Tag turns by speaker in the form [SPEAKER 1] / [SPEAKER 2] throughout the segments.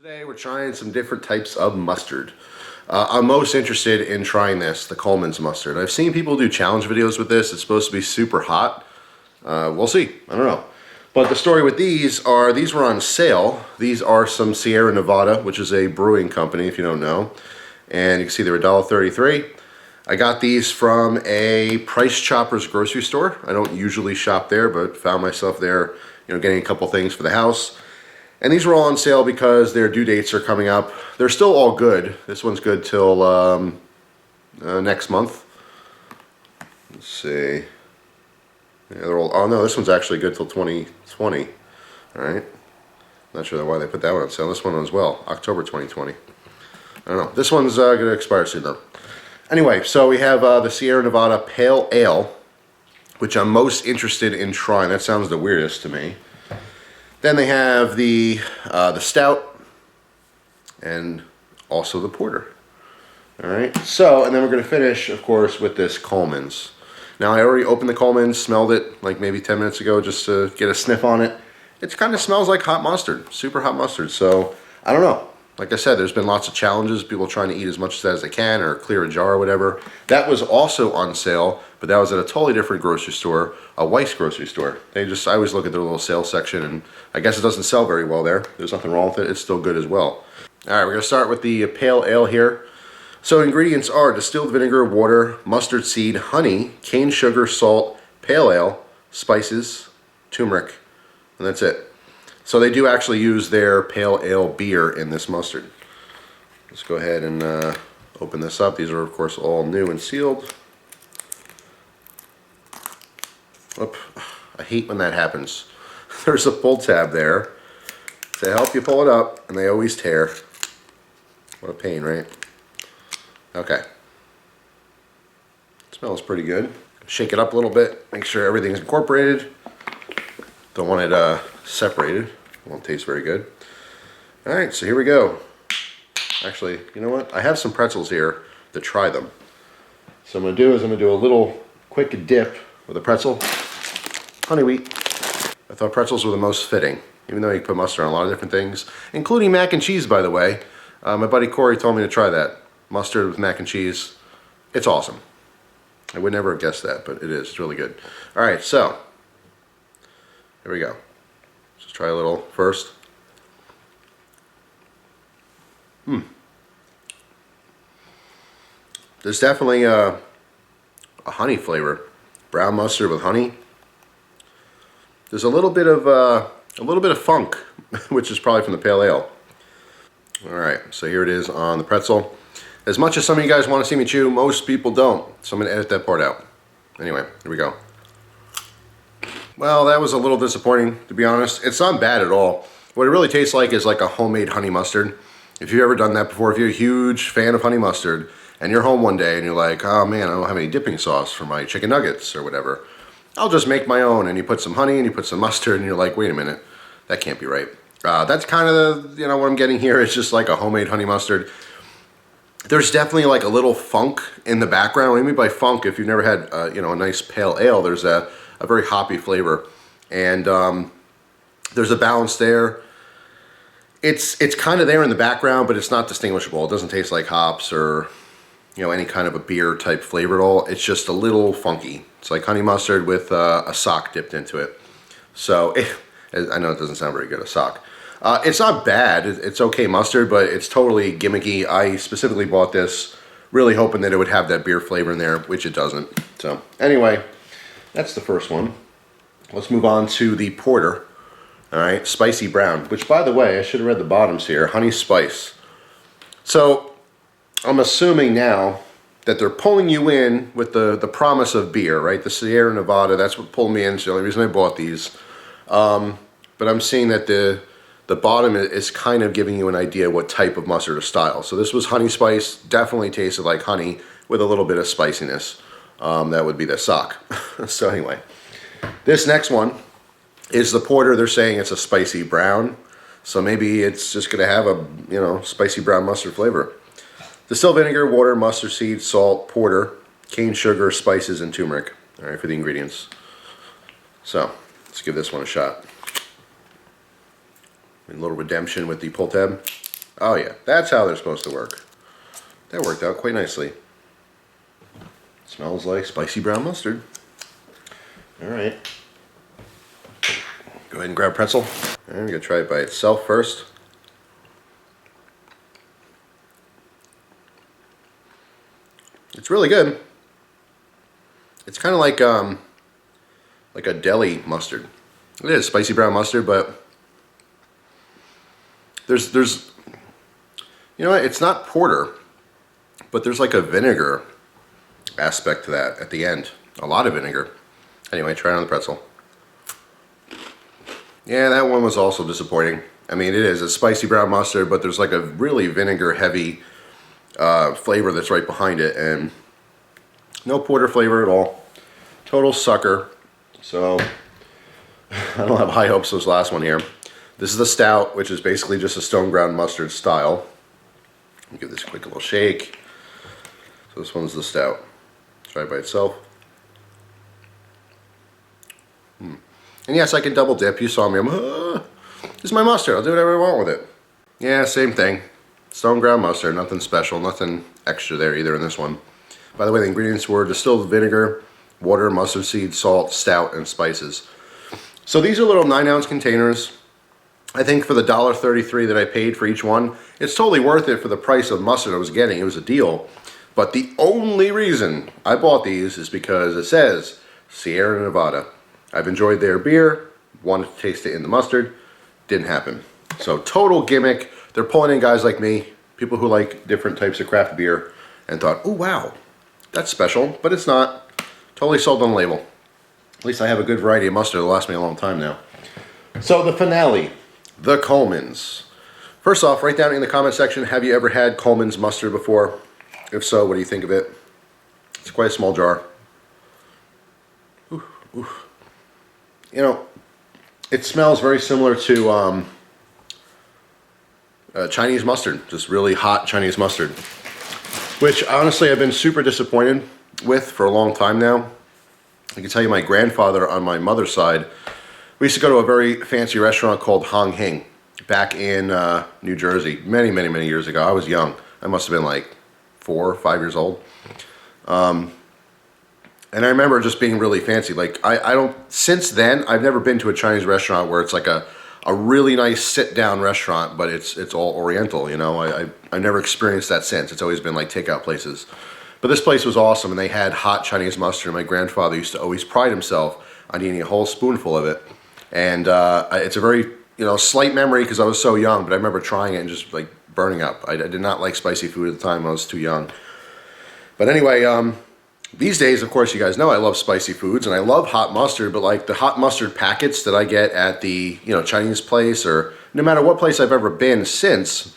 [SPEAKER 1] Today we're trying some different types of mustard. I'm most interested in trying this, the Colemans Mustard. I've seen people do challenge videos with this. It's supposed to be super hot. We'll see. I don't know. But the story with these were on sale. These are some Sierra Nevada, which is a brewing company if you don't know. And you can see they were $1.33. I got these from a Price Chopper's grocery store. I don't usually shop there, but found myself there, getting a couple things for the house. And these were all on sale because their due dates are coming up. They're still all good. This one's good till next month. Let's see. Yeah, they're all, oh no, this one's actually good till 2020. Alright. Not sure why they put that one on sale. This one as well, October 2020. I don't know. This one's going to expire soon though. Anyway, so we have the Sierra Nevada Pale Ale, which I'm most interested in trying. That sounds the weirdest to me. Then they have the Stout and also the Porter. Alright, so, and then we're going to finish, of course, with this Coleman's. Now, I already opened the Coleman's, smelled it like maybe 10 minutes ago just to get a sniff on it. It kind of smells like hot mustard, super hot mustard. So, I don't know. Like I said, there's been lots of challenges, people trying to eat as much as they can or clear a jar or whatever. That was also on sale, but that was at a totally different grocery store, a Weiss grocery store. I always look at their little sales section, and I guess it doesn't sell very well there. There's nothing wrong with it. It's still good as well. All right, we're going to start with the Pale Ale here. So ingredients are distilled vinegar, water, mustard seed, honey, cane sugar, salt, pale ale, spices, turmeric, and that's it. So they do actually use their pale ale beer in this mustard. Let's go ahead and open this up. These are of course all new and sealed. Oop, I hate when that happens. There's a pull tab there to help you pull it up, and they always tear. What a pain, right? Okay. It smells pretty good. Shake it up a little bit, make sure everything's incorporated. Don't want it separated. It won't taste very good. Alright, so here we go. Actually, you know what? I have some pretzels here to try them. So what I'm going to do a little quick dip with a pretzel. Honey wheat. I thought pretzels were the most fitting, even though you can put mustard on a lot of different things, including mac and cheese, by the way. My buddy Corey told me to try that. Mustard with mac and cheese. It's awesome. I would never have guessed that, but it is. It's really good. Alright, so here we go. Just try a little first. There's definitely a honey flavor. Brown mustard with honey. There's a little bit of funk, which is probably from the pale ale. All right, so here it is on the pretzel. As much as some of you guys want to see me chew, most people don't. So I'm going to edit that part out. Anyway, here we go. Well, that was a little disappointing, to be honest. It's not bad at all. What it really tastes like is like a homemade honey mustard. If you've ever done that before, if you're a huge fan of honey mustard, and you're home one day and you're like, oh man, I don't have any dipping sauce for my chicken nuggets or whatever, I'll just make my own. And you put some honey and you put some mustard and you're like, wait a minute, that can't be right. That's kind of the, what I'm getting here. It's just like a homemade honey mustard. There's definitely like a little funk in the background. What I mean by funk, if you've never had, a nice pale ale, there's a very hoppy flavor. And there's a balance there. It's kind of there in the background, but it's not distinguishable. It doesn't taste like hops or, any kind of a beer type flavor at all. It's just a little funky. It's like honey mustard with a sock dipped into it. So, I know it doesn't sound very good, a sock. It's not bad. It's okay mustard, but it's totally gimmicky. I specifically bought this really hoping that it would have that beer flavor in there, which it doesn't. So, anyway, that's the first one. Let's move on to the Porter. Alright, spicy brown, which by the way, I should have read the bottoms here, honey spice. So, I'm assuming now that they're pulling you in with the promise of beer, right? The Sierra Nevada, that's what pulled me in. It's the only reason I bought these. But I'm seeing that the bottom is kind of giving you an idea what type of mustard or style. So this was honey spice, definitely tasted like honey with a little bit of spiciness. That would be the sock. So anyway, this next one is the Porter. They're saying it's a spicy brown. So maybe it's just going to have a, spicy brown mustard flavor. Distilled vinegar, water, mustard seed, salt, porter, cane sugar, spices, and turmeric. All right, for the ingredients. So let's give this one a shot. A little redemption with the pull tab. Oh yeah, that's how they're supposed to work. That worked out quite nicely. Smells like spicy brown mustard. All right. Go ahead and grab pretzel. And I'm gonna try it by itself first. It's really good. It's kind of like a deli mustard. It is spicy brown mustard, but there's you know what? It's not porter, but there's like a vinegar aspect to that at the end. A lot of vinegar. Anyway, try it on the pretzel. Yeah, that one was also disappointing. I mean, it is a spicy brown mustard, but there's like a really vinegar heavy flavor that's right behind it, and no porter flavor at all. Total sucker. So I don't have high hopes for this last one here. This is the stout, which is basically just a stone ground mustard style. Let me give this a quick little shake. So this one's the stout. Try it by itself. And yes, I can double dip. You saw me. This is my mustard. I'll do whatever I want with it. Yeah, same thing. Stone ground mustard. Nothing special. Nothing extra there either in this one. By the way, the ingredients were distilled vinegar, water, mustard seed, salt, stout, and spices. So these are little 9-ounce containers. I think for the $1.33 that I paid for each one, it's totally worth it for the price of mustard I was getting. It was a deal. But the only reason I bought these is because it says Sierra Nevada. I've enjoyed their beer, wanted to taste it in the mustard, didn't happen. So total gimmick. They're pulling in guys like me, people who like different types of craft beer, and thought, oh wow, that's special, but it's not. Totally sold on the label. At least I have a good variety of mustard that'll last me a long time now. So the finale, the Colemans. First off, write down in the comment section, have you ever had Colemans Mustard before? If so, what do you think of it? It's quite a small jar. Ooh, ooh. You know, it smells very similar to Chinese mustard, just really hot Chinese mustard, which honestly I've been super disappointed with for a long time now. I can tell you my grandfather on my mother's side, we used to go to a very fancy restaurant called Hong Hing back in New Jersey many years ago. I was young. I must have been like 4 or 5 years old. And I remember just being really fancy. Like I don't, since then, I've never been to a Chinese restaurant where it's like a really nice sit-down restaurant, but it's all Oriental, you know. I've never experienced that since. It's always been like takeout places. But this place was awesome, and they had hot Chinese mustard. My grandfather used to always pride himself on eating a whole spoonful of it. And it's a very, slight memory because I was so young, but I remember trying it and just like burning up. I did not like spicy food at the time. I was too young. But anyway, these days, of course, you guys know I love spicy foods and I love hot mustard, but like the hot mustard packets that I get at the, Chinese place, or no matter what place I've ever been since,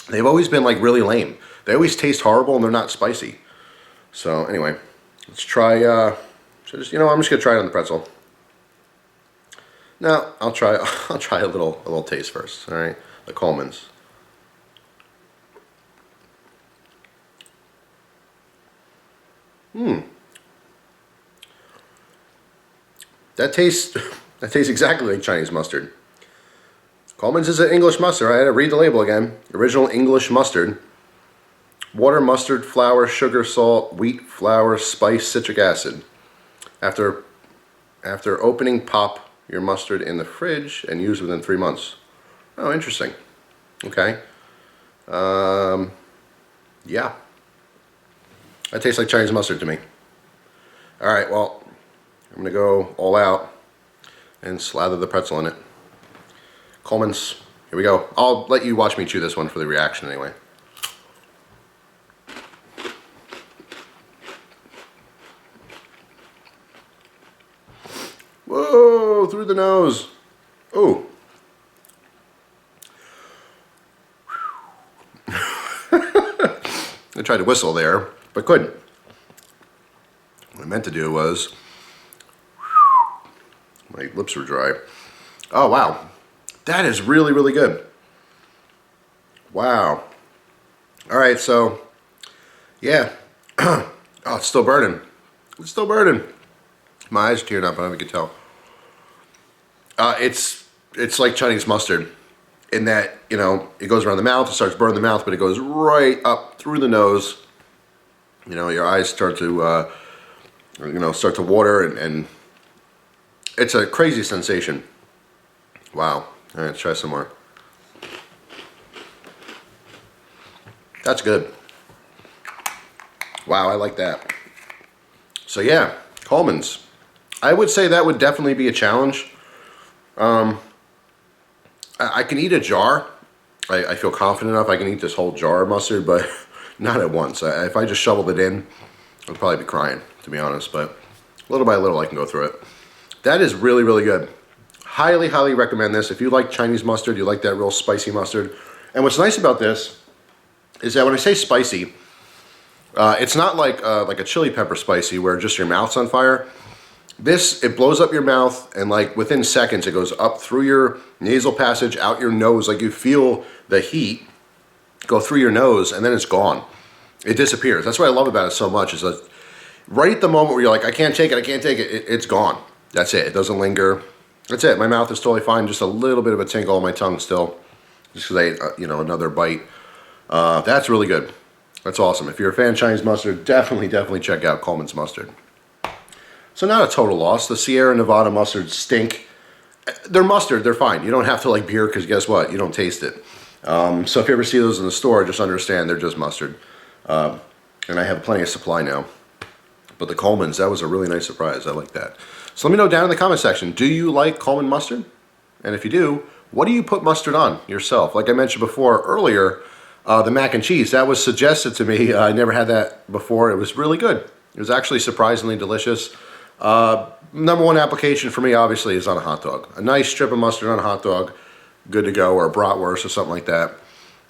[SPEAKER 1] they've always been like really lame. They always taste horrible and they're not spicy. So anyway, let's try, I'm just gonna try it on the pretzel. No, I'll try a little taste first, all right? The Colemans. That tastes exactly like Chinese mustard. Colemans is an English mustard. I had to read the label again. Original English mustard. Water, mustard, flour, sugar, salt, wheat, flour, spice, citric acid. After opening, pop your mustard in the fridge and use within 3 months. Oh, interesting. Okay. Yeah. That tastes like Chinese mustard to me. All right, well, I'm gonna go all out and slather the pretzel in it. Colemans, here we go. I'll let you watch me chew this one for the reaction anyway. Whoa, through the nose. Oh. I tried to whistle there, but couldn't. What I meant to do was, my lips were dry. Oh, wow. That is really, really good. Wow. All right, so, yeah. Oh, it's still burning. It's still burning. My eyes are tearing up, I don't know if you can tell. It's like Chinese mustard. in that, you know, it goes around the mouth, it starts burning the mouth, but it goes right up through the nose. You know, your eyes start to, you know, start to water, and it's a crazy sensation. Wow. All right, let's try some more. That's good. Wow, I like that. So yeah, Coleman's. I would say that would definitely be a challenge. I can eat a jar. I feel confident enough I can eat this whole jar of mustard, but not at once. If I just shoveled it in, I'd probably be crying, to be honest, but little by little I can go through it. That is really, really good. Highly, highly recommend this. If you like Chinese mustard, you like that real spicy mustard. And what's nice about this is that when I say spicy, it's not like a chili pepper spicy where just your mouth's on fire. This, it blows up your mouth, and like within seconds it goes up through your nasal passage, out your nose. Like you feel the heat go through your nose, and then it's gone. It disappears. That's what I love about it so much, is that right at the moment where you're like, I can't take it, it's gone. That's it. It doesn't linger. That's it. My mouth is totally fine. Just a little bit of a tingle on my tongue still, just because I ate, you know, another bite. That's really good. That's awesome. If you're a fan of Chinese mustard, definitely check out Coleman's Mustard. So not a total loss. The Sierra Nevada mustards stink. They're mustard, they're fine. You don't have to like beer, because guess what? You don't taste it. So if you ever see those in the store, just understand they're just mustard. And I have plenty of supply now. But the Coleman's, that was a really nice surprise. I like that. So let me know down in the comment section, do you like Coleman mustard? And if you do, what do you put mustard on yourself? Like I mentioned before earlier, the mac and cheese, that was suggested to me. I never had that before. It was really good. It was actually surprisingly delicious. Number one application for me, obviously, is on a hot dog. A nice strip of mustard on a hot dog, good to go, or a bratwurst or something like that.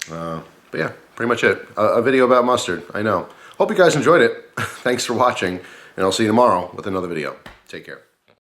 [SPEAKER 1] But yeah, pretty much it. A video about mustard, I know. Hope you guys enjoyed it. Thanks for watching, and I'll see you tomorrow with another video. Take care.